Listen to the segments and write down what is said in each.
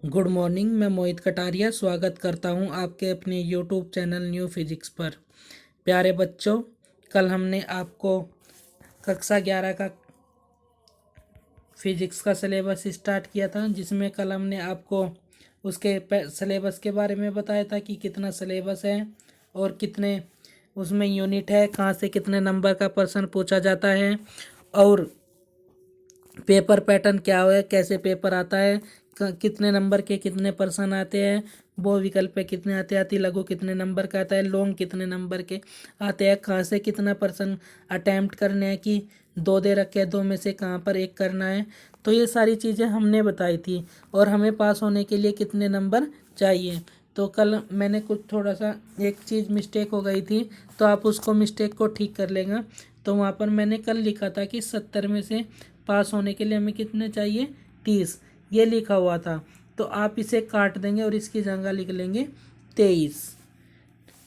Good morning. मैं मोहित कटारिया स्वागत करता हूं आपके अपने यूट्यूब चैनल न्यू फिजिक्स पर। प्यारे बच्चों, कल हमने आपको कक्षा 11 का फिजिक्स का सिलेबस स्टार्ट किया था, जिसमें कल हमने आपको उसके सिलेबस के बारे में बताया था कि कितना सिलेबस है और कितने उसमें यूनिट है, कहाँ से कितने नंबर का प्रश्न पूछा जाता है और पेपर पैटर्न क्या है, कैसे पेपर आता है, कितने नंबर के कितने प्रश्न आते हैं, वो विकल्प पे कितने आते हैं, अति लघु कितने नंबर का आता है, लॉन्ग कितने नंबर के आते हैं, कहाँ से कितना प्रश्न अटैम्प्ट करने हैं, कि दो दे रखे हैं, दो में से कहाँ पर एक करना है। तो ये सारी चीज़ें हमने बताई थी और हमें पास होने के लिए कितने नंबर चाहिए। तो कल मैंने कुछ थोड़ा सा एक चीज़ मिस्टेक हो गई थी, तो आप उसको मिस्टेक को ठीक कर लेगा। तो वहाँ पर मैंने कल लिखा था कि 70 में से पास होने के लिए हमें कितने चाहिए, 30, ये लिखा हुआ था। तो आप इसे काट देंगे और इसकी जगह लिख लेंगे 23।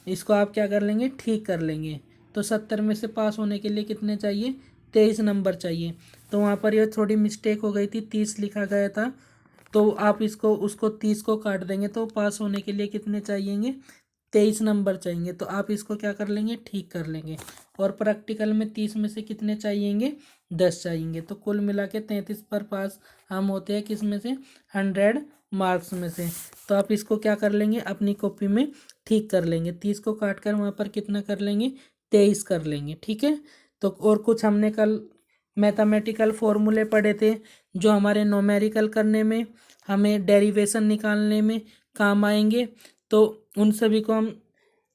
इसको आप क्या कर लेंगे, ठीक कर लेंगे। तो 70 में से पास होने के लिए कितने चाहिए, 23 नंबर चाहिए। तो वहाँ पर यह थोड़ी मिस्टेक हो गई थी, 30 लिखा गया था। तो आप इसको उसको 30 को काट देंगे तो पास होने के लिए कितने चाहिएंगे, 23 नंबर चाहिए। तो आप इसको क्या कर लेंगे, ठीक कर लेंगे। और प्रैक्टिकल में 30 में से कितने चाहिएंगे, 10 चाहिएंगे। तो कुल मिला के 33 पर पास हम होते हैं किस में से, 100 मार्क्स में से। तो आप इसको क्या कर लेंगे, अपनी कॉपी में ठीक कर लेंगे। 30 को काट कर वहाँ पर कितना कर लेंगे, 23 कर लेंगे। ठीक है। तो और कुछ हमने कल मैथमेटिकल फॉर्मूले पढ़े थे जो हमारे नोमेरिकल करने में, हमें डेरिवेशन निकालने में काम आएंगे। तो उन सभी को हम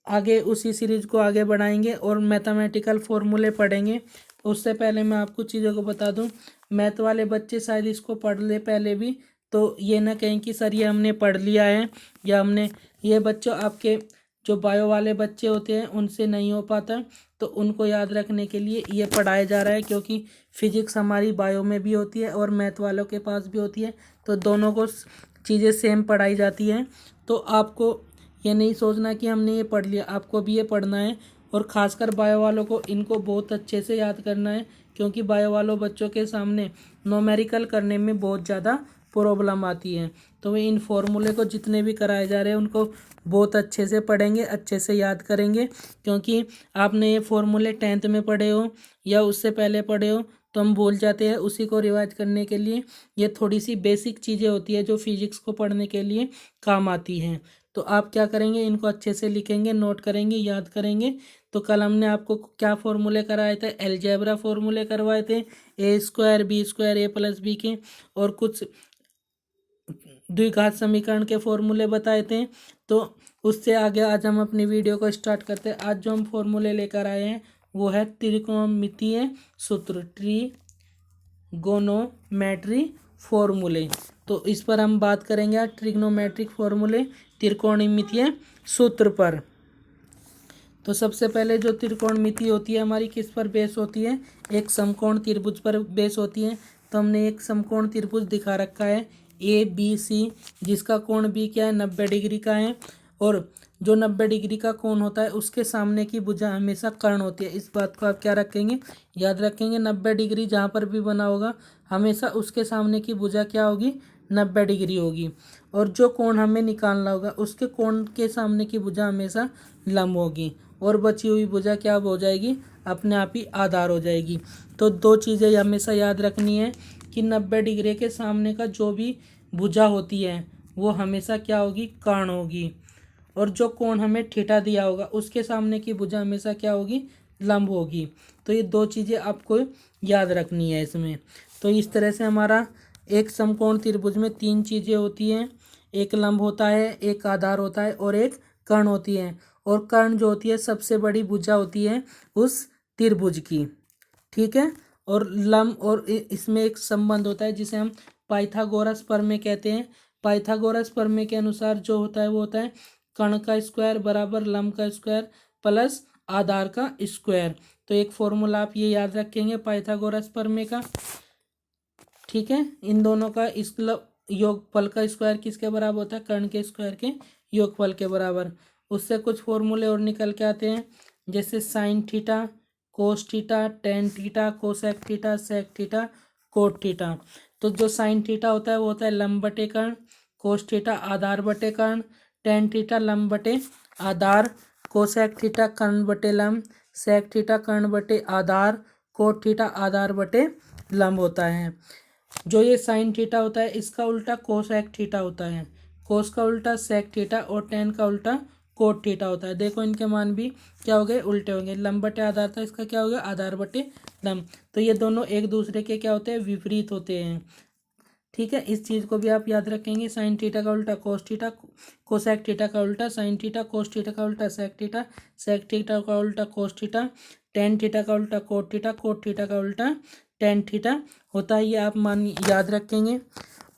आगे उसी सीरीज को आगे बढ़ाएंगे और मैथमेटिकल फॉर्मूले पढ़ेंगे। उससे पहले मैं आपको चीज़ों को बता दूं, मैथ वाले बच्चे शायद इसको पढ़ ले पहले भी, तो ये ना कहें कि सर ये हमने पढ़ लिया है या हमने, ये बच्चों आपके जो बायो वाले बच्चे होते हैं उनसे नहीं हो पाता। तो उनको याद रखने के लिए ये पढ़ाया जा रहा है, क्योंकि फिजिक्स हमारी बायो में भी होती है और मैथ वालों के पास भी होती है। तो दोनों को चीज़ें सेम पढ़ाई जाती हैं। तो आपको ये नहीं सोचना कि हमने ये पढ़ लिया, आपको भी ये पढ़ना है। और ख़ासकर बायो वालों को इनको बहुत अच्छे से याद करना है, क्योंकि बायो वालों बच्चों के सामने नोमेरिकल करने में बहुत ज़्यादा प्रॉब्लम आती है। तो वे इन फॉर्मूले को जितने भी कराए जा रहे हैं उनको बहुत अच्छे से पढ़ेंगे, अच्छे से याद करेंगे। क्योंकि आपने ये फॉर्मूले 10th में पढ़े हो या उससे पहले पढ़े हो तो हम भूल जाते हैं। उसी को रिवाइज करने के लिए ये थोड़ी सी बेसिक चीज़ें होती है जो फिजिक्स को पढ़ने के लिए काम आती हैं। तो आप क्या करेंगे, इनको अच्छे से लिखेंगे, नोट करेंगे, याद करेंगे। तो कल हमने आपको क्या फॉर्मूले कराए थे, अलजेब्रा फॉर्मूले करवाए थे, ए स्क्वायर बी स्क्वायर ए प्लस बी के, और कुछ द्विघात समीकरण के फॉर्मूले बताए थे। तो उससे आगे आज हम अपनी वीडियो को स्टार्ट करते हैं। आज जो हम फॉर्मूले लेकर आए हैं वो है त्रिकोणमितीय सूत्र, ट्रिगोनोमेट्री फॉर्मूले। तो इस पर हम बात करेंगे आज ट्रिग्नोमेट्रिक फॉर्मूले, त्रिकोणमितीय सूत्र पर। तो सबसे पहले जो त्रिकोणमिति होती है हमारी किस पर बेस होती है, एक समकोण त्रिभुज पर बेस होती है। तो हमने एक समकोण त्रिभुज दिखा रखा है ए बी सी, जिसका कोण भी क्या है, 90 डिग्री का है। और जो 90 डिग्री का कोण होता है उसके सामने की भुजा हमेशा कर्ण होती है। इस बात को आप क्या रखेंगे, याद रखेंगे। 90 डिग्री जहाँ पर भी बना होगा हमेशा उसके सामने की भुजा क्या होगी, 90 डिग्री होगी। और जो कोण हमें निकालना होगा उसके कोण के सामने की भुजा हमेशा लंब होगी, और बची हुई भुजा क्या हो जाएगी, अपने आप ही आधार हो जाएगी। तो दो चीज़ें हमेशा याद रखनी है कि 90 डिग्री के सामने का जो भी भुजा होती है वो हमेशा क्या होगी, कर्ण होगी। और जो कोण हमें थीटा दिया होगा उसके सामने की भुजा हमेशा क्या होगी, लंब होगी। तो ये दो चीज़ें आपको याद रखनी है इसमें। तो इस तरह से हमारा एक समकोण त्रिभुज में तीन चीज़ें होती हैं, एक लंब होता है, एक आधार होता है और एक कर्ण होती है। और कर्ण जो होती है सबसे बड़ी भुजा होती है उस त्रिभुज की। ठीक है। और लंब और इसमें एक संबंध होता है जिसे हम पाइथागोरस प्रमेय कहते हैं। पाइथागोरस प्रमेय के अनुसार जो होता है वो होता है कर्ण का स्क्वायर बराबर लंब का स्क्वायर प्लस आधार का स्क्वायर। तो एक फॉर्मूला आप ये याद रखेंगे पाइथागोरस प्रमेय का। ठीक है। इन दोनों का योगफल का स्क्वायर किसके बराबर होता है, कर्ण के स्क्वायर के योगफल के बराबर। उससे कुछ फॉर्मूले और निकल के आते हैं, जैसे sine theta, cos theta, tan theta, cosec theta, sec theta, cot theta. तो जो साइन थीटा होता है वो होता है लंब बटे कर्ण, कोस थीटा आधार बटे कर्ण, टेन थीटा लंब बटे आधार, कोसेक थीटा कर्ण बटे लंब, सेक थीटा कर्ण बटे आधार, कोट थीटा आधार बटे लंब होता है। जो ये साइन थीटा होता है इसका उल्टा कोसेक थीटा होता है, कोस का उल्टा सेक थीटा और टेन का उल्टा कोट थीटा होता है। देखो इनके मान भी क्या हो गए, उल्टे हो गए। लंब बटे आधार था, इसका क्या हो गया, आधार बटे लंब। तो ये दोनों एक दूसरे के क्या होते हैं, विपरीत होते हैं। ठीक है, इस चीज़ को भी आप याद रखेंगे। साइन थीटा का उल्टा कोस थीटा, कोसेक थीटा का उल्टा साइन थीटा, कोस थीटा का उल्टा सेक थीटा, सेक थीटा का उल्टा कोस थीटा, टेन थीटा का उल्टा कोट थीटा, कोट थीटा का उल्टा टेन थीटा होता है। ये आप मान याद रखेंगे।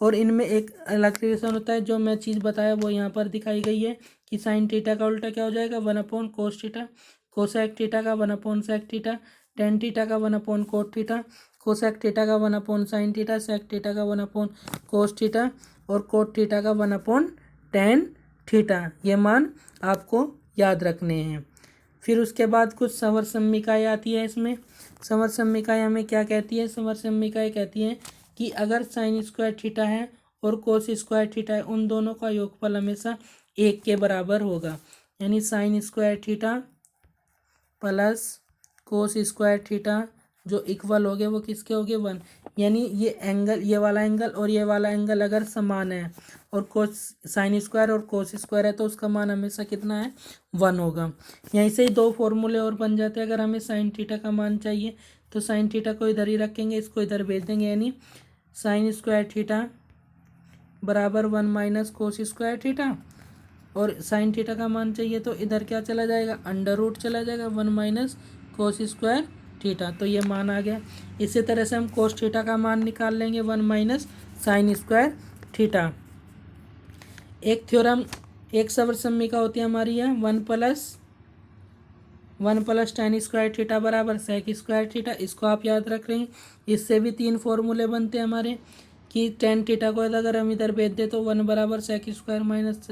और इनमें एक अलग रिलेशन होता है, जो मैं चीज़ बताया वो यहाँ पर दिखाई गई है कि साइन थीटा का उल्टा क्या हो जाएगा, 1/cos cos theta, cosec theta का 1/सेक थीटा, टेन थीटा का 1/कोट थीटा, कोसेक थीटा का 1/साइन थीटा, सेक थीटा का 1/कोस थीटा और कोट थीटा का 1/टेन थीटा। ये मान आपको याद रखने हैं। फिर उसके बाद कुछ संवर सम्मिकाएँ आती है। इसमें संवर सम्मिकाएँ हमें क्या कहती है, संवर सम्मिकाएँ कहती हैं कि अगर साइन स्क्वायर थीटा है और कोस स्क्वायर थीटा है, उन दोनों का योगफल हमेशा 1 के बराबर होगा। यानी sine square theta plus cos square theta जो इक्वल हो गए वो किसके हो गए, 1। यानी ये एंगल, ये वाला एंगल और ये वाला एंगल अगर समान है और कोस साइन स्क्वायर और कोस स्क्वायर है तो उसका मान हमेशा कितना है, 1 होगा। यहीं से ही दो फॉर्मूले और बन जाते हैं। अगर हमें साइन थीटा का मान चाहिए तो साइन थीटा को इधर ही रखेंगे, इसको इधर भेज देंगे। यानी साइन स्क्वायर थीटा बराबर 1 माइनस कोस स्क्वायर थीटा, और साइन थीटा का मान चाहिए तो इधर क्या चला जाएगा, अंडर रूट चला जाएगा, 1 माइनस कोस स्क्वायर थीटा। तो ये मान आ गया। इसी तरह से हम कोस थीटा का मान निकाल लेंगे, 1 माइनस साइन स्क्वायर थीटा। एक थ्योरम, एक संवर सम्मिका होती है हमारी है 1 प्लस टेन स्क्वायर थीटा बराबर सेक स्क्वायर थीटा। इसको आप याद रख रहे हैं। इससे भी 3 फॉर्मूले बनते हैं हमारे कि टेन थीटा को अगर हम इधर भेज दे तो 1 बराबर sec square minus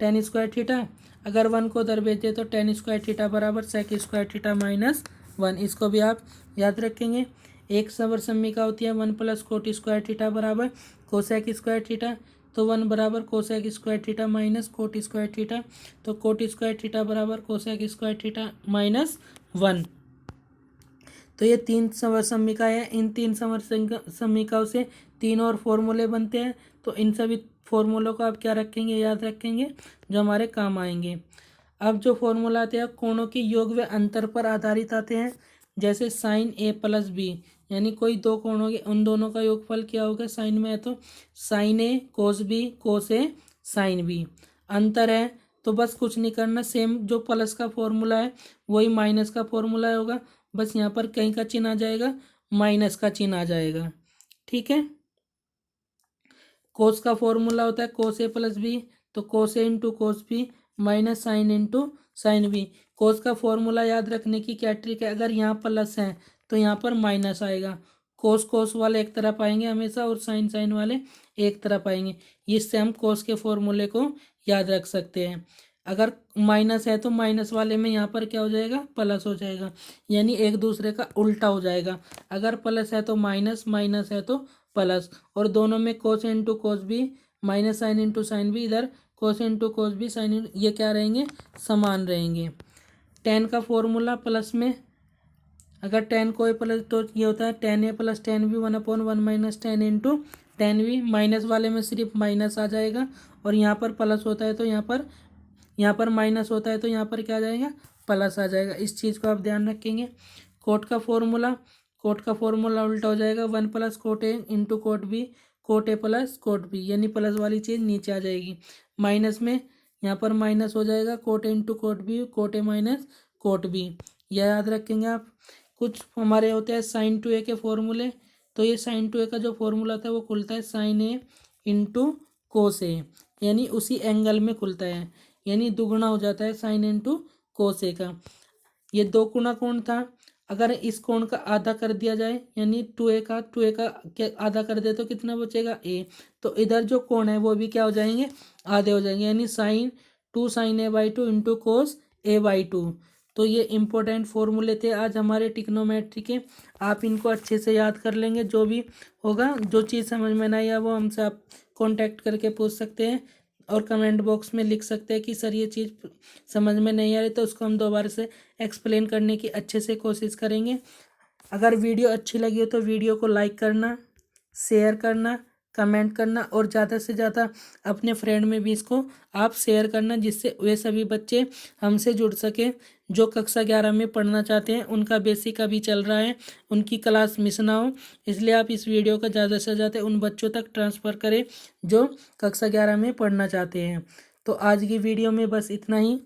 tan square theta, अगर 1 को उधर भेज दे तो टेन स्क्वायर थीटा बराबर सेक स्क्वायर थीटा माइनस 1। इसको भी आप याद रखेंगे। एक संवर सम्मिका होती है 1 प्लस कोट स्क्वायर थीटा बराबर कोसेक स्क्वायर थीटा, तो 1 बराबर cosec square theta minus cot square theta, तो कोट स्क्वायर थीटा बराबर कोसेक स्क्वायर थीटा माइनस 1। तो ये 3 संवर सम्मिका है। इन 3 संवर सम्मिकाओं से 3 और फॉर्मूले बनते हैं। तो इन सभी फॉर्मूलों को आप क्या रखेंगे, याद रखेंगे, जो हमारे काम आएंगे। अब जो फॉर्मूला आते हैं कोणों की योग व अंतर पर आधारित आते हैं। जैसे साइन ए प्लस बी, यानी कोई दो कोण होंगे, उन दोनों का योगफल क्या होगा, साइन में है तो साइन ए कोस बी, कोस ए साइन बी। अंतर है तो बस कुछ नहीं करना, सेम जो प्लस का फॉर्मूला है वही माइनस का फॉर्मूला होगा, बस यहाँ पर कहीं का चिन्ह आ जाएगा, माइनस का चिन्ह आ जाएगा। ठीक है। कोस का फॉर्मूला होता है कोस ए प्लस बी, तो cos A into cos B minus sine into sine B. Cos का फॉर्मूला याद रखने की क्या ट्रिक है, अगर यहाँ प्लस है तो यहाँ पर माइनस आएगा। कोस कोस वाले एक तरफ आएंगे हमेशा और साइन साइन वाले एक तरफ आएंगे। इससे हम कोस के फॉर्मूले को याद रख सकते हैं। अगर माइनस है तो माइनस वाले में यहाँ पर क्या हो जाएगा, प्लस हो जाएगा, यानी एक दूसरे का उल्टा हो जाएगा। अगर प्लस है तो माइनस, माइनस है तो प्लस, और दोनों में cos into cos B minus sine into sine B, इधर cos into cos B sine, ये क्या रहेंगे, समान रहेंगे। टेन का फॉर्मूला प्लस में, अगर टेन को ए प्लस तो ये होता है ten A plus ten B 1/1 minus ten into ten B. Minus वाले में सिर्फ माइनस आ जाएगा, और यहाँ पर प्लस होता है तो यहाँ पर माइनस होता है तो यहाँ पर क्या आ जाएगा, प्लस आ जाएगा। इस चीज़ को आप ध्यान रखेंगे। कोट का फॉर्मूला उल्टा हो जाएगा, 1 plus cot A into cot B, cot A plus cot B, यानी प्लस वाली चीज़ नीचे आ जाएगी। माइनस में यहाँ पर माइनस हो जाएगा, cot A into cot B, cot A minus cot B, यह याद रखेंगे आप। कुछ हमारे होते हैं साइन टू ए के फॉर्मूले, तो ये साइन टू ए का जो फॉर्मूला था वो खुलता है साइन ए इंटू कोस ए, यानी उसी एंगल में खुलता है, यानी दुगुना हो जाता है साइन इंटू कोस ए का। ये दो गुना कोण था, अगर इस कोण का आधा कर दिया जाए यानी टू ए का आधा कर दे तो कितना बचेगा, ए। तो इधर जो कोण है वो भी क्या हो जाएंगे, आधे हो जाएंगे, यानी sine A by two into cos A by two. तो ये इंपॉर्टेंट फॉर्मूले थे आज हमारे ट्रिग्नोमेट्री के। आप इनको अच्छे से याद कर लेंगे। जो भी होगा, जो चीज़ समझ में नहीं आया वो हमसे आप कांटेक्ट करके पूछ सकते हैं और कमेंट बॉक्स में लिख सकते हैं कि सर ये चीज़ समझ में नहीं आ रही, तो उसको हम दोबारा से एक्सप्लेन करने की अच्छे से कोशिश करेंगे। अगर वीडियो अच्छी लगी हो तो वीडियो को लाइक करना, शेयर करना, कमेंट करना और ज़्यादा से ज़्यादा अपने फ्रेंड में भी इसको आप शेयर करना, जिससे वे सभी बच्चे हमसे जुड़ सकें जो कक्षा 11 में पढ़ना चाहते हैं। उनका बेसिक अभी चल रहा है, उनकी क्लास मिस ना हो, इसलिए आप इस वीडियो को ज़्यादा से ज़्यादा उन बच्चों तक ट्रांसफ़र करें जो कक्षा 11 में पढ़ना चाहते हैं। तो आज की वीडियो में बस इतना ही।